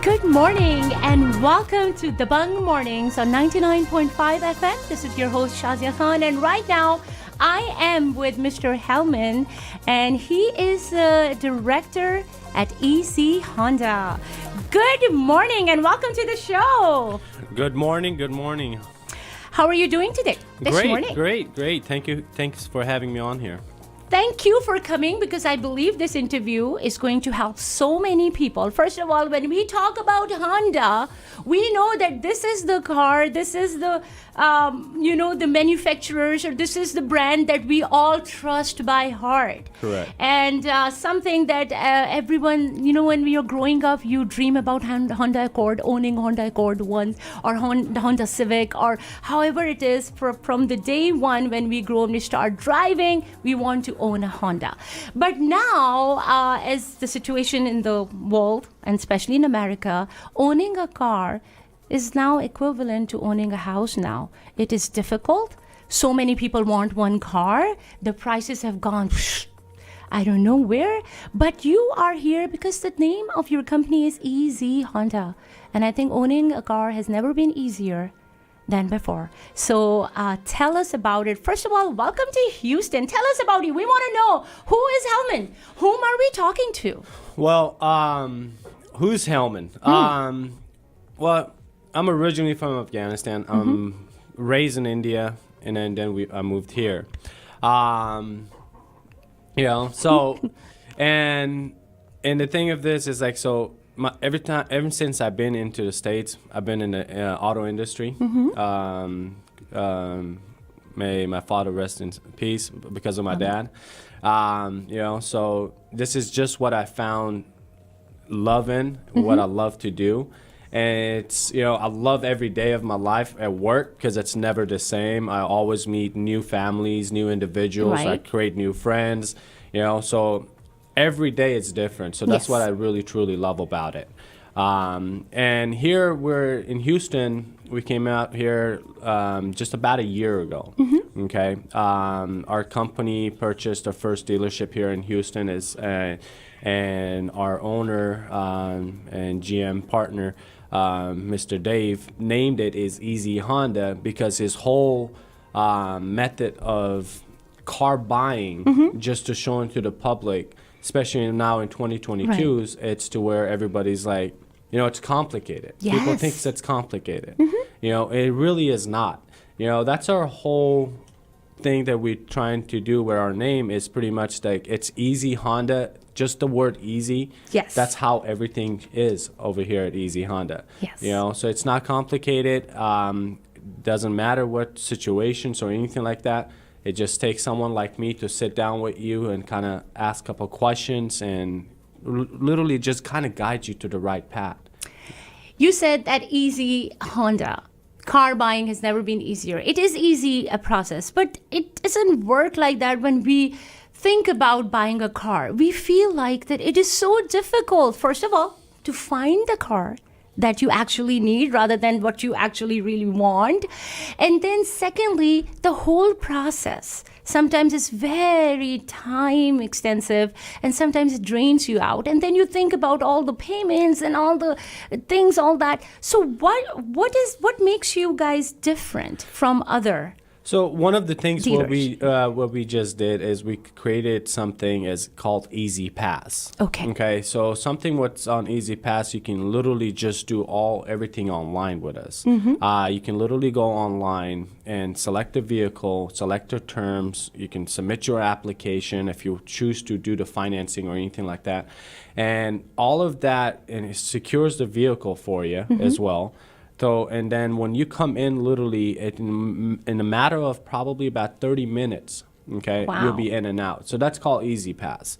Good morning and welcome to the Bung Mornings on 99.5 FM. This is your host Shazia Khan, and right now I am with Mr. Helman, and he is a director at EZ Honda. Good morning and welcome to the show. Good morning. Good morning. How are you doing today? This morning? Great. Thank you. Thanks for having me on here. Thank you for coming, because I believe this interview is going to help so many people. First of all, when we talk about Honda, we know that this is the car, this is the, the manufacturers, or this is the brand that we all trust by heart. Correct. And something that everyone, when you're growing up, you dream about Honda Accord, owning Honda Accord once, or Honda Civic, or however it is. From the day one when we grow and we start driving, we want to own a Honda. But now, as the situation in the world, and especially in America, owning a car is now equivalent to owning a house now. It is difficult. So many people want one car. The prices have gone, I don't know where, but you are here because the name of your company is EZ Honda. And I think owning a car has never been easier than before. So tell us about it. First of all, welcome to Houston. Tell us about you. We want to know, who is Helman? Whom are we talking to? Well, who's Helman? Well, I'm originally from Afghanistan. I'm raised in India, and then I moved here. And the thing of this is like, so ever since I've been into the States, I've been in the auto industry. May my father rest in peace because of my dad. So this is just what I found love in, what I love to do. And it's, I love every day of my life at work because it's never the same. I always meet new families, new individuals. Right. I create new friends, so every day it's different. So that's what I really, truly love about it. And here we're in Houston. We came out here just about a year ago. Okay. Our company purchased our first dealership here in Houston, and our owner and GM partner, Mr. Dave, named it is EZ Honda because his whole method of car buying, just to show into the public, especially now in 2022, it's to where everybody's like, it's complicated. Yes. People think it's complicated. It really is not. That's our whole thing that we're trying to do with our name is pretty much like it's EZ Honda, just the word easy. Yes. That's how everything is over here at EZ Honda. Yes. So it's not complicated. Doesn't matter what situations or anything like that. It just takes someone like me to sit down with you and kind of ask a couple questions and literally just kind of guide you to the right path. You said that EZ Honda, car buying has never been easier. It is easy a process, but it doesn't work like that when we think about buying a car. We feel like that it is so difficult, first of all, to find the car that you actually need rather than what you actually really want. And then secondly, the whole process sometimes is very time extensive, and sometimes it drains you out. And then you think about all the payments and all the things, all that. So what makes you guys different from other? So one of the things dealers? what we just did is we created something as called Easy Pass. Okay. So something what's on Easy Pass, you can literally just do everything online with us. You can literally go online and select a vehicle, select the terms. You can submit your application if you choose to do the financing or anything like that, and all of that, and it secures the vehicle for you as well. So, and then when you come in, literally in a matter of probably about 30 minutes, Wow. You'll be in and out. So that's called Easy Pass.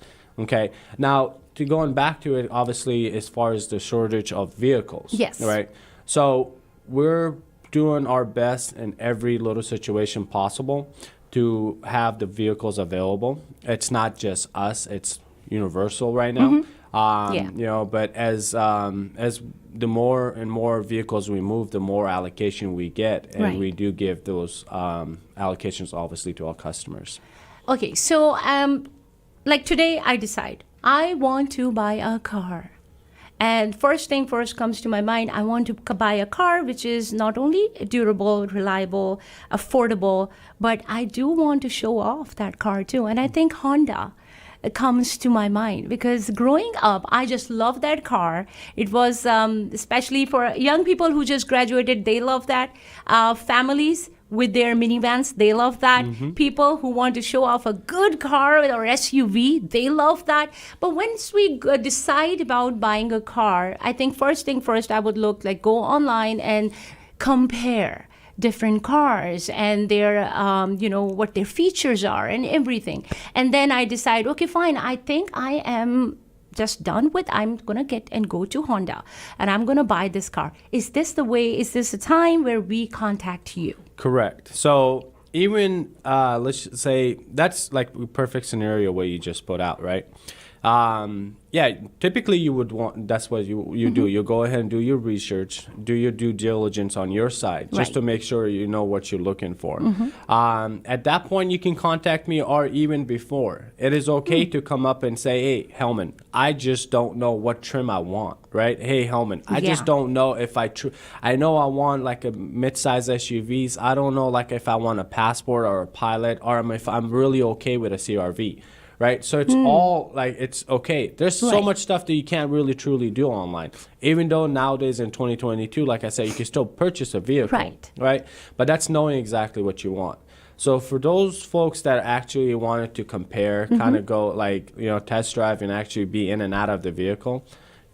Now, going back to it, obviously, as far as the shortage of vehicles. Yes. Right. So we're doing our best in every little situation possible to have the vehicles available. It's not just us; it's universal right now. But as the more and more vehicles we move, the more allocation we get, and we do give those allocations obviously to our customers. Okay, so like today I decide I want to buy a car. And first thing first comes to my mind, I want to buy a car which is not only durable, reliable, affordable, but I do want to show off that car too. And I think Honda comes to my mind because growing up, I just loved that car. It was especially for young people who just graduated, they love that. Families with their minivans, they love that. People who want to show off a good car or SUV, they love that. But once we decide about buying a car, I think first thing first, I would go online and compare different cars and their, what their features are and everything. And then I decide, okay, fine, I think I am just done with, I'm going to get and go to Honda and I'm going to buy this car. Is this the way, is this a time where we contact you? Correct. So even, let's say, that's like a perfect scenario where you just put out, right? Yeah, typically you would want, that's what you do. You go ahead and do your research, do your due diligence on your side, just to make sure you know what you're looking for. At that point, you can contact me, or even before. It is okay to come up and say, hey, Helman, I just don't know what trim I want, right? Hey, Helman, I just don't know if I know I want like a mid-size SUVs. I don't know like if I want a Passport or a Pilot, or if I'm really okay with a CRV. Right, so it's all like, it's okay. There's so much stuff that you can't really truly do online. Even though nowadays in 2022, like I said, you can still purchase a vehicle, right? But that's knowing exactly what you want. So for those folks that actually wanted to compare, kind of go like, test drive and actually be in and out of the vehicle,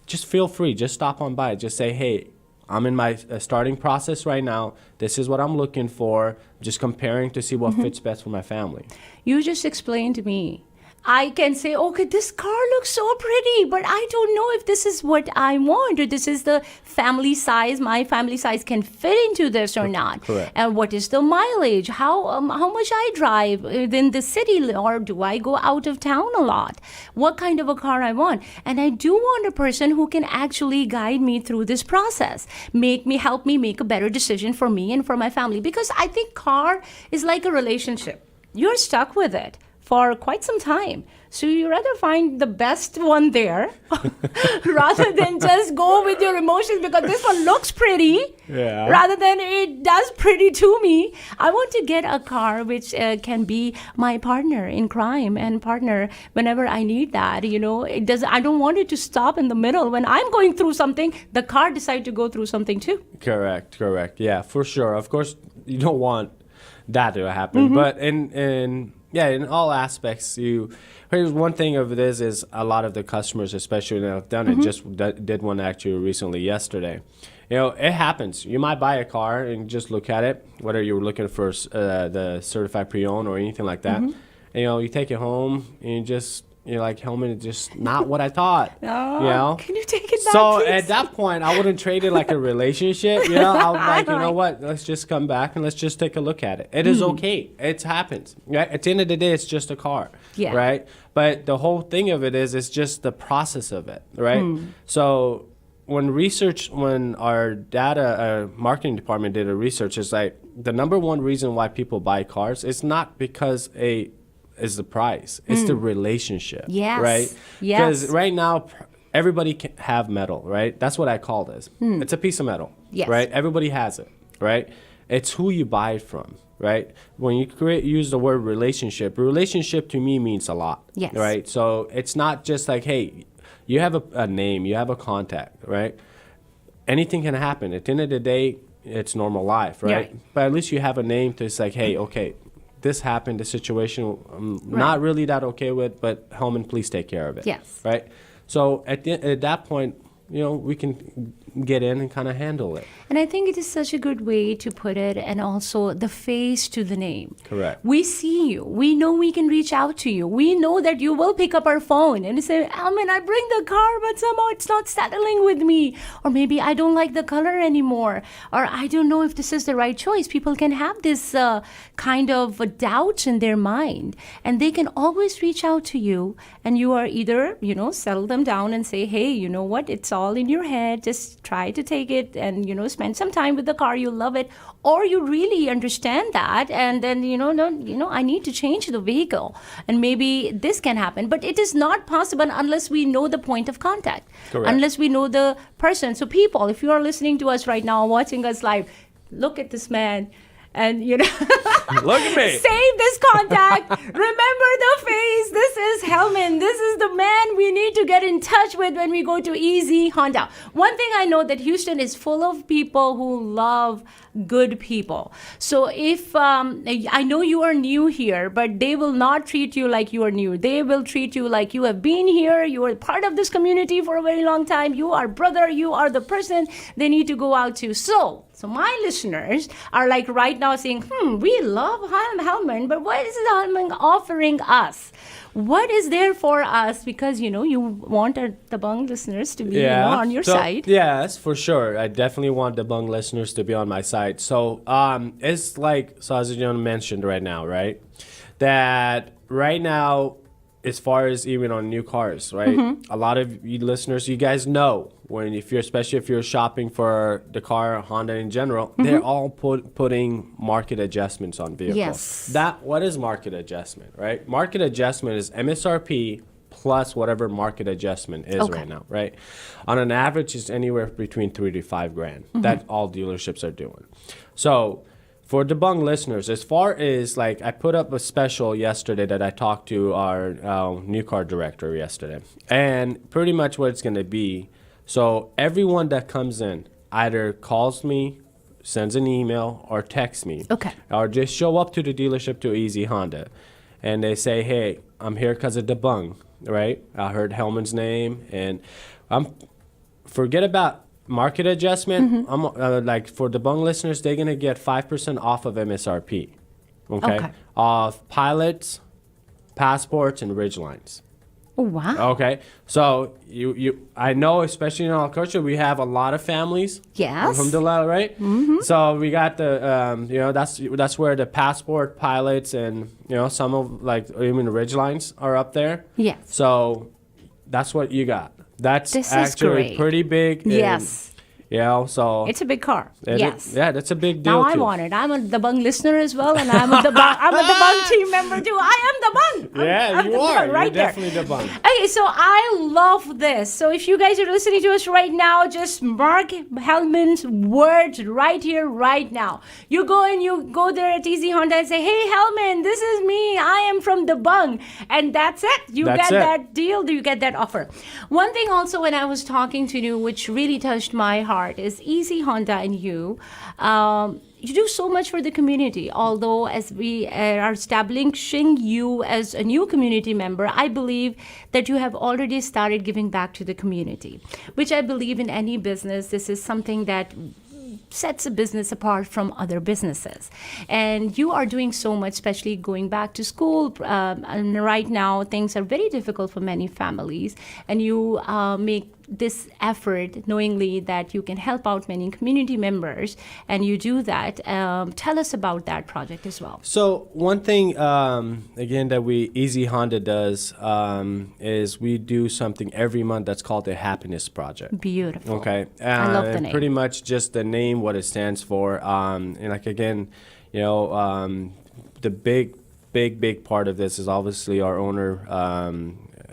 just feel free. Just stop on by. Just say, hey, I'm in my starting process right now. This is what I'm looking for. Just comparing to see what fits best for my family. You just explained to me. I can say, okay, this car looks so pretty, but I don't know if this is what I want, or this is the family size, my family size can fit into this or not. Correct. And what is the mileage? How much I drive within the city, or do I go out of town a lot? What kind of a car I want? And I do want a person who can actually guide me through this process, help me make a better decision for me and for my family. Because I think car is like a relationship. You're stuck with it for quite some time. So you rather find the best one there rather than just go with your emotions because this one looks pretty rather than it does pretty to me. I want to get a car which can be my partner in crime and partner whenever I need that. I don't want it to stop in the middle. When I'm going through something, the car decide to go through something too. Correct. Yeah, for sure. Of course, you don't want that to happen. But in all aspects, here's one thing of this is a lot of the customers, especially that have done it, just did one actually recently yesterday. It happens. You might buy a car and just look at it, whether you're looking for the certified pre-owned or anything like that. And, you take it home and you're like, Helman, it's just not what I thought. Can you take it back, So please? at that point, I wouldn't trade it like a relationship. I was like, you know what? Let's just come back and let's just take a look at it. It is okay. It happens. Right? At the end of the day, it's just a car. Right? But the whole thing of it is, it's just the process of it. Right? So when our marketing department did a research, it's like the number one reason why people buy cars is not because is the price. It's the relationship. Right? Because right now, everybody can have metal, right? That's what I call this. It's a piece of metal, right? Everybody has it, right? It's who you buy it from, right? When you use the word relationship to me means a lot, right? So it's not just like, hey, you have a name, you have a contact, right? Anything can happen. At the end of the day, it's normal life, right? But at least you have a name to say, hey, okay, this happened, the situation I'm not really that okay with, but Helman, please take care of it. Right? So at that point, we can get in and kind of handle it. And I think it is such a good way to put it, and also the face to the name. Correct. We see you. We know we can reach out to you. We know that you will pick up our phone and say, Helman, I bring the car, but somehow it's not settling with me. Or maybe I don't like the color anymore. Or I don't know if this is the right choice. People can have this kind of doubts in their mind. And they can always reach out to you. And you are either, settle them down and say, hey, you know what? It's all in your head. Just try to take it and, spend some time with the car. You love it. Or you really understand that. And then, no, I need to change the vehicle. And maybe this can happen. But it is not possible unless we know the point of contact. Correct. Unless we know the person. So people, if you are listening to us right now, watching us live, look at this man. And, look at me. Save this contact. Remember the face. This is Helman. This is the man we need to get in touch with when we go to Easy Honda. One thing I know that Houston is full of people who love good people. So if I know you are new here, but they will not treat you like you are new. They will treat you like you have been here. You are part of this community for a very long time. You are brother. You are the person they need to go out to. So my listeners are like right now saying, we love Helman, but what is Helman offering us? What is there for us? Because, you want the Bung listeners to be on your side. Yes, for sure. I definitely want the Bung listeners to be on my side. So it's like Sazajan mentioned right now, right? That right now, as far as even on new cars, right? A lot of you listeners, you guys know especially if you're shopping for the car, Honda in general, they're all putting market adjustments on vehicles. Yes. What is market adjustment, right? Market adjustment is MSRP plus whatever market adjustment is right now, right? On an average, it's anywhere between $3,000 to $5,000. That all dealerships are doing. So for the Bung listeners, as far as I put up a special yesterday that I talked to our new car director yesterday, and pretty much what it's going to be. So everyone that comes in either calls me, sends an email, or texts me, or just show up to the dealership to Easy Honda, and they say, "Hey, I'm here because of the Bung, right? I heard Helman's name, and forget about market adjustment. For the Bung listeners, they're gonna get 5% off of MSRP, of pilots, passports, and Ridgelines." Oh, wow. Okay, so I know, especially in our culture, we have a lot of families. Yes. Alhamdulillah, right? So we got the that's where the passport, pilots, and some of even the Ridgelines are up there. Yes. So that's what you got. That's this actually pretty big. Yes. So it's a big car. Yes. That's a big deal. Now I want it. I'm a the Bung listener as well, and I'm a the Bung team member too. I am the Bung. I'm you are. Right, you're definitely the Bung. Okay, so I love this. So if you guys are listening to us right now, just mark Helman's words right here, right now. You go there at Easy Honda and say, "Hey, Helman, this is me. I am from the Bung," and that's it. You get that deal. You get that offer. One thing also, when I was talking to you, which really touched my heart, is Easy Honda and you do so much for the community. Although as we are establishing you as a new community member, I believe that you have already started giving back to the community, which I believe in any business, this is something that sets a business apart from other businesses. And you are doing so much, especially going back to school. And right now, things are very difficult for many families. And you make this effort knowingly that you can help out many community members, and you do that. Tell us about that project as well. So one thing, again, that Easy Honda does is we do something every month that's called the Happiness Project. Beautiful. Okay. I love the name. Pretty much just the name, what it stands for. And again, the big part of this is obviously our owner,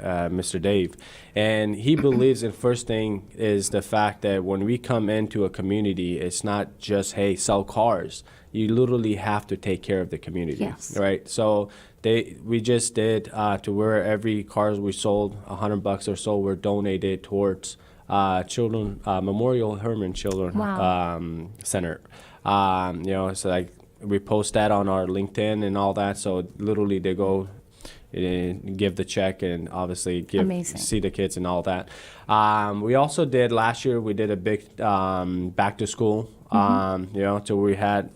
Mr. Dave. And he believes in first thing is the fact that when we come into a community, it's not just, hey, sell cars. You literally have to take care of the community, yes. Right? So we just did to where every car we sold, $100 or so, were donated towards children Memorial Herman Children Center. So we post that on our LinkedIn and all that. So literally they go and give the check and obviously see the kids and all that. We also did last year. We did a big back to school. So we had.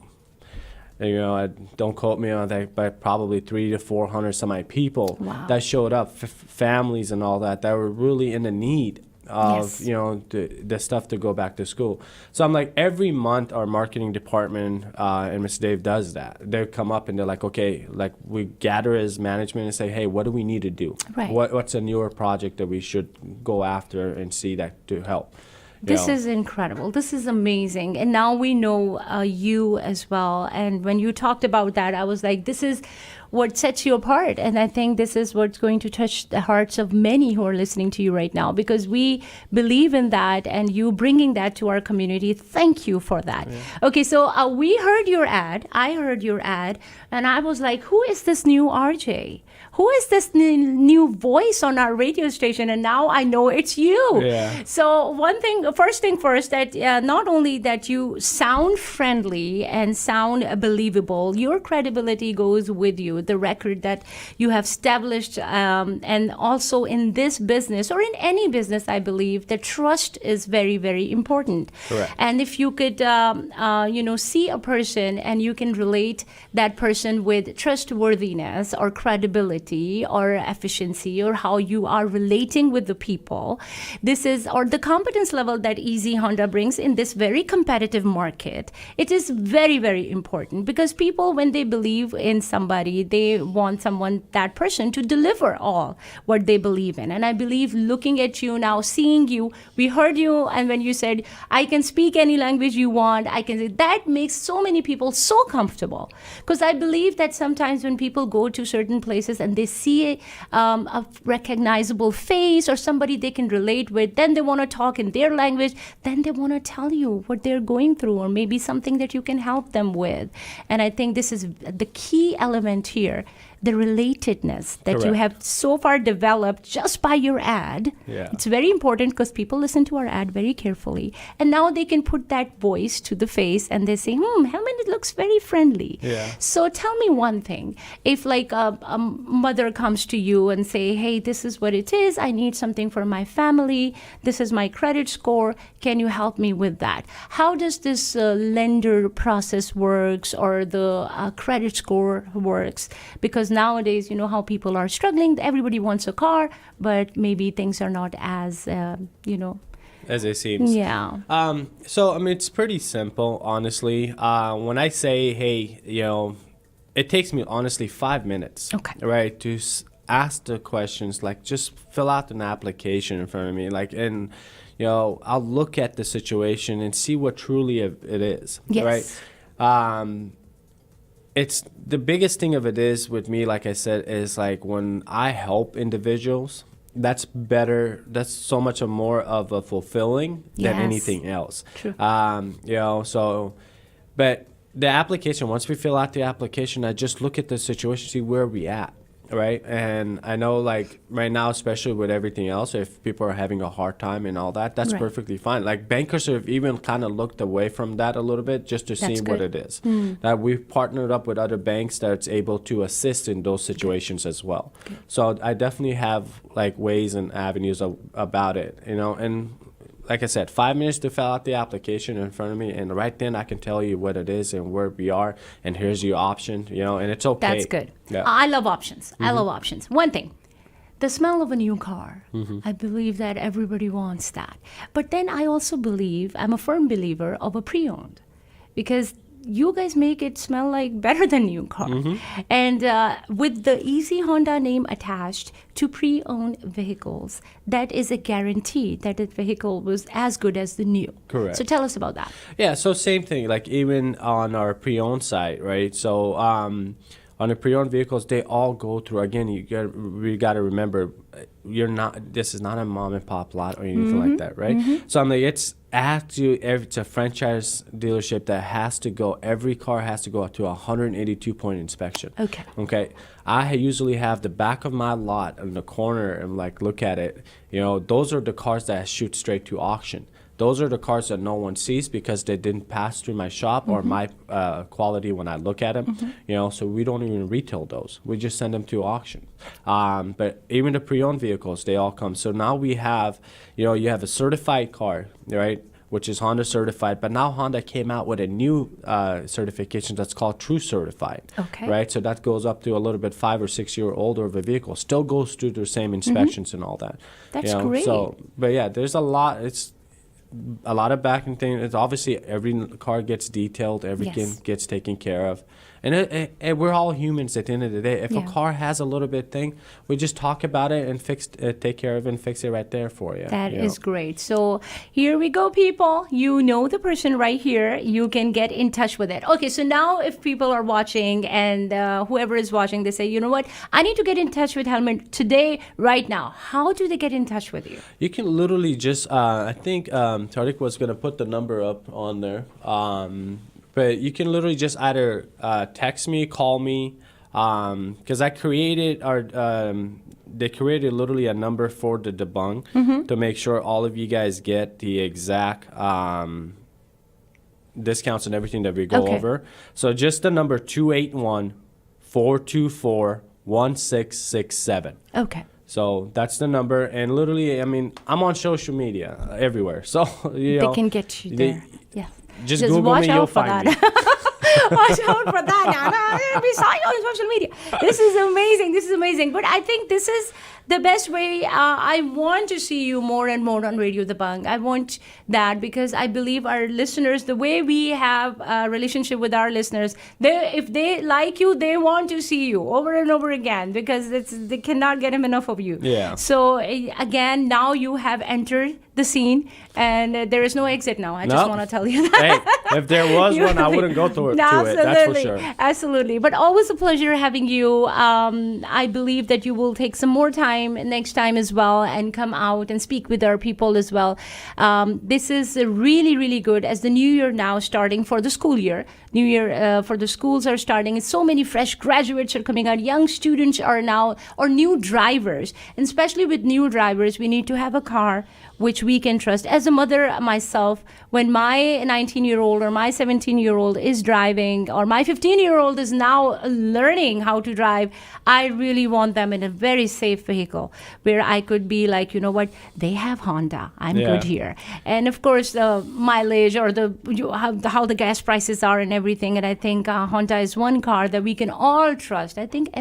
Don't quote me on that, but probably 300 to 400 some people that showed up, families and all that were really in the need of Yes. the stuff to go back to school. So I'm like, every month our marketing department and Mr. Dave does that. They come up and they're like, okay, like we gather as management and say, hey, what do we need to do? Right. What's a newer project that we should go after and see that to help? This is incredible. This is amazing. And now we know you as well. And when you talked about that, I was like, this is what sets you apart. And I think this is what's going to touch the hearts of many who are listening to you right now, because we believe in that and you bringing that to our community. Thank you for that. Yeah. Okay, so we heard your ad. I heard your ad. And I was like, who is this new RJ? Who is this new voice on our radio station? And now I know it's you. Yeah. So first thing first, that not only that you sound friendly and sound believable, your credibility goes with you, the record that you have established, and also in this business or in any business, I believe the trust is very, very important. Correct. And if you could, see a person and you can relate that person with trustworthiness or credibility or efficiency or how you are relating with the people, this is, or the competence level that Easy Honda brings in this very competitive market, it is very, very important, because people, when they believe in somebody, they want that person to deliver all what they believe in. And I believe, looking at you now, seeing you, we heard you, and when you said, I can speak any language you want, I can say, that makes so many people so comfortable. Because I believe that sometimes when people go to certain places and they see a recognizable face or somebody they can relate with, then they want to talk in their language, then they want to tell you what they're going through, or maybe something that you can help them with. And I think this is the key element here, the relatedness that you have so far developed just by your ad. Yeah. It's very important, because people listen to our ad very carefully, and now they can put that voice to the face and they say, Helman, it looks very friendly. Yeah. So tell me one thing. If like a mother comes to you and say, hey, this is what it is, I need something for my family, this is my credit score, can you help me with that? How does this lender process works, or the credit score works? Because nowadays, you know how people are struggling. Everybody wants a car, but maybe things are not as, as it seems. Yeah. So, I mean, it's pretty simple, honestly. When I say, hey, it takes me, honestly, 5 minutes. Okay. Right, to ask the questions, like just fill out an application in front of me. Like, and, I'll look at the situation and see what truly it is. Yes. Right? It's the biggest thing of it is with me, like I said, is like when I help individuals, that's better. That's so much more of a fulfilling than anything else. True. But the application, once we fill out the application, I just look at the situation, see where we at. Right. And I know, like right now, especially with everything else, if people are having a hard time and all that, that's perfectly fine. Like bankers have even kind of looked away from that a little bit just to see what it is. That we've partnered up with other banks that's able to assist in those situations as well. So I definitely have like ways and avenues about it, and like I said, 5 minutes to fill out the application in front of me, and right then I can tell you what it is and where we are, and here's your option, and it's okay. That's good. Yeah. I love options. I love options. One thing, the smell of a new car. I believe that everybody wants that. But then I also believe, I'm a firm believer of a pre-owned, because you guys make it smell like better than new car. And with the Easy Honda name attached to pre-owned vehicles, that is a guarantee that the vehicle was as good as the new. Correct. So tell us about that. Yeah, so same thing, like even on our pre-owned site, right? So on the pre-owned vehicles, they all go through, again, we got to remember, this is not a mom and pop lot or anything like that, right? So I'm like, it's a franchise dealership that has to go, every car has to go up to a 182-point inspection. Okay. I usually have the back of my lot in the corner and like look at it. Those are the cars that I shoot straight to auction. Those are the cars that no one sees because they didn't pass through my shop or my quality when I look at them. So we don't even retail those. We just send them to auction. But even the pre-owned vehicles, they all come. So now we have, you have a certified car, right? which is Honda certified. But now Honda came out with a new certification that's called True Certified. Okay. Right? So that goes up to a little bit 5 or 6 year older of a vehicle. Still goes through the same inspections and all that. That's great. So, but yeah, there's a lot. It's a lot of back and things. It's obviously every car gets detailed. Everything gets taken care of. And we're all humans at the end of the day. If a car has a little bit thing, we just talk about it and take care of it and fix it right there for you. That is great. So here we go, people. You know the person right here. You can get in touch with it. Okay, so now if people are watching and whoever is watching, they say, you know what, I need to get in touch with Helman today, right now. How do they get in touch with you? You can literally just, I think Tariq was going to put the number up on there. But you can literally just either text me, call me, because they created literally a number for the debunk to make sure all of you guys get the exact discounts and everything that we go over. So just the number 281-424-1667. Okay. So that's the number, and literally, I mean, I'm on social media everywhere, so they can get you there. Yes. Just Google me, you'll find me. Watch out for that. We saw you on social media. This is amazing. This is amazing. But I think this is the best way. I want to see you more and more on Radio The Bang. I want that because I believe our listeners, the way we have a relationship with our listeners, if they like you, they want to see you over and over again because they cannot get enough of you. Yeah. So again, now you have entered the scene and there is no exit now. I just want to tell you that. Hey, if there was one, I wouldn't go to it. That's for sure. Absolutely. But always a pleasure having you. I believe that you will take some more time next time as well and come out and speak with our people as well. This is really, really good as the new year now starting for the school year. New year for the schools are starting. So many fresh graduates are coming out. Young students are now, or new drivers. And especially with new drivers, we need to have a car which we can trust. As a mother myself, when my 19-year-old or my 17-year-old is driving or my 15-year-old is now learning how to drive, I really want them in a very safe vehicle where I could be like, you know what, they have Honda. I'm good here. And of course, the mileage or how the gas prices are and everything. And I think Honda is one car that we can all trust. I think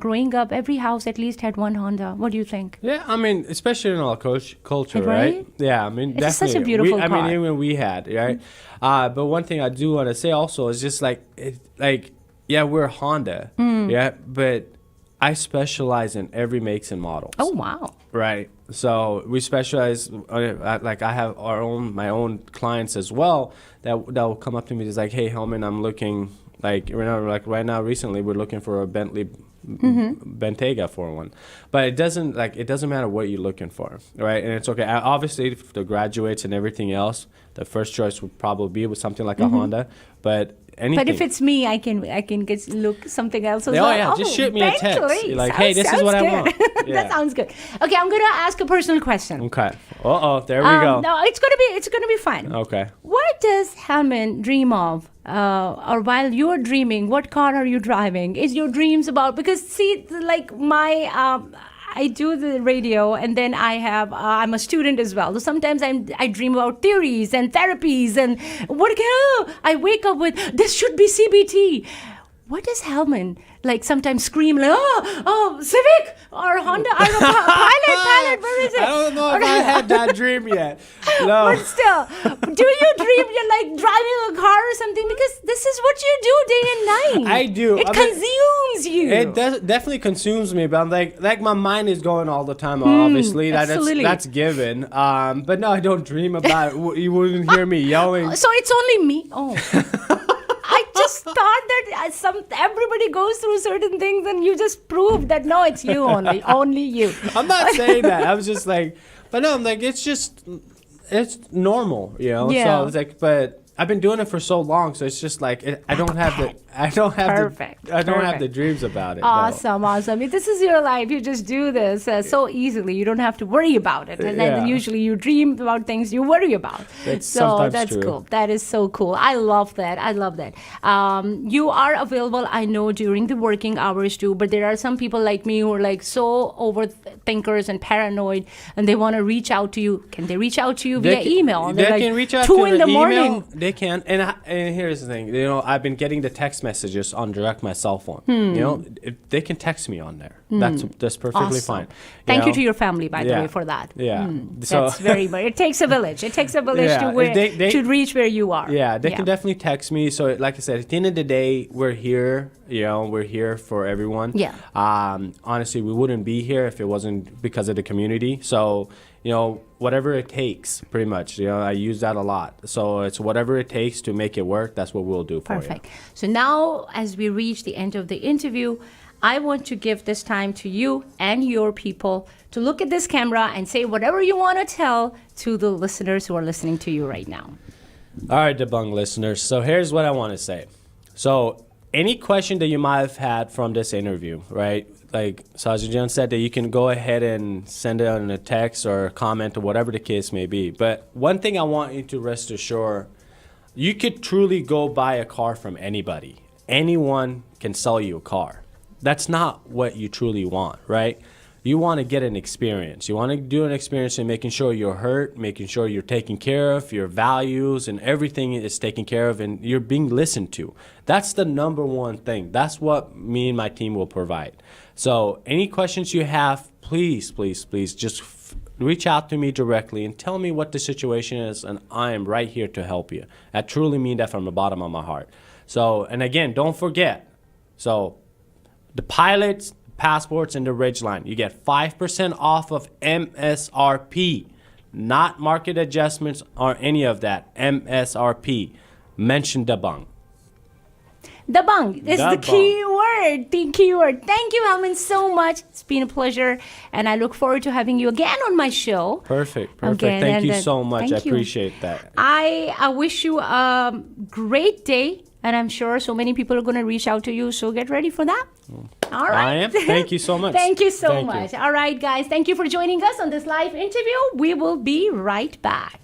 growing up, every house at least had one Honda. What do you think? Yeah, I mean, especially in our culture, right? Yeah, I mean, it's definitely. Such a beautiful car. I mean, even we had, right? But one thing I do want to say also is just we're Honda, but I specialize in every makes and models. Oh, wow. Right. So we specialize, like I have my own clients as well that will come up to me. It's like, hey, Helman, I'm looking, right now, recently, we're looking for a Bentley Bentayga for one, but it doesn't matter what you're looking for, right? And it's okay. Obviously, for the graduates and everything else, the first choice would probably be with something like a Honda, but anything. But if it's me, I can look something else as well. Yeah, just shoot me a text. You're like, hey, this is what I want. Yeah. That sounds good. Okay, I'm gonna ask a personal question. Okay. There we go. No, it's gonna be fun. Okay. What does Helman dream of? Or while you're dreaming, what car are you driving? Is your dreams about, because see, like I do the radio and then I'm a student as well. So sometimes I dream about theories and therapies and I wake up with, this should be CBT. What does Helman sometimes scream Civic or Honda? I don't know, pilot, where is it? I don't know if I had that dream yet. No. But still, do you dream you're driving a car or something? Because this is what you do day and night. I do. It consumes you. It definitely consumes me, but I'm like my mind is going all the time, obviously. That's given. But no, I don't dream about it. You wouldn't hear me yelling. So it's only me. Oh. I just thought that everybody goes through certain things and you just proved that no, it's you only you. I'm not saying that. I was just but no, I'm it's normal, you know? Yeah. So it's but I've been doing it for so long, so it's just I don't have I don't have Perfect. I don't have Perfect. the dreams about it. no. Awesome, awesome. This is your life. You just do this so easily. You don't have to worry about it. And then Yeah. usually you dream about things you worry about. That's So sometimes that's true. cool. That is so cool. I love that. I love that. You are available, I know, during the working hours too. But there are some people like me who are like so overthinkers and paranoid, and they want to reach out to you. Can they reach out to you via email? And They they're like, can reach out 2 to in the the email. morning. They can, and here's the thing. I've been getting the text messages on direct my cell phone. They can text me on there. That's perfectly Awesome. fine. Thank you to your family, by the Yeah. way, for that. Yeah. So That's very much. It takes a village. It takes a village Yeah, to reach where you are. yeah, they can definitely text me. So, like I said, at the end of the day, we're here. We're here for everyone. Yeah. Honestly, we wouldn't be here if it wasn't because of the community. So, whatever it takes, pretty much. I use that a lot. So it's whatever it takes to make it work. That's what we'll do for you. Perfect. So now, as we reach the end of the interview, I want to give this time to you and your people to look at this camera and say whatever you want to tell to the listeners who are listening to you right now. All right, Debunk listeners. So here's what I want to say. So any question that you might have had from this interview, right? Like Sajijan said, that you can go ahead and send it on a text or a comment or whatever the case may be. But one thing I want you to rest assured, you could truly go buy a car from anybody. Anyone can sell you a car. That's not what you truly want, right? You want to get an experience. You want to do an experience in making sure you're hurt, making sure you're taken care of, your values and everything is taken care of, and you're being listened to. That's the number one thing. That's what me and my team will provide. So any questions you have, please, please, please just reach out to me directly and tell me what the situation is, and I am right here to help you. I truly mean that from the bottom of my heart. So, and again, don't forget, so the pilots, passports, and the Ridgeline, you get 5% off of MSRP, not market adjustments or any of that. MSRP. Mention Debunk. Debunk is the Debunk. key word. The key word. Thank you, Helman, so much. It's been a pleasure, and I look forward to having you again on my show. Perfect. Again, Thank and you then- so much. thank I you. appreciate that. I wish you a great day, and I'm sure so many people are going to reach out to you, so get ready for that. All right. I am. Thank you so much. Thank you so Thank you. much. All right, guys. Thank you for joining us on this live interview. We will be right back.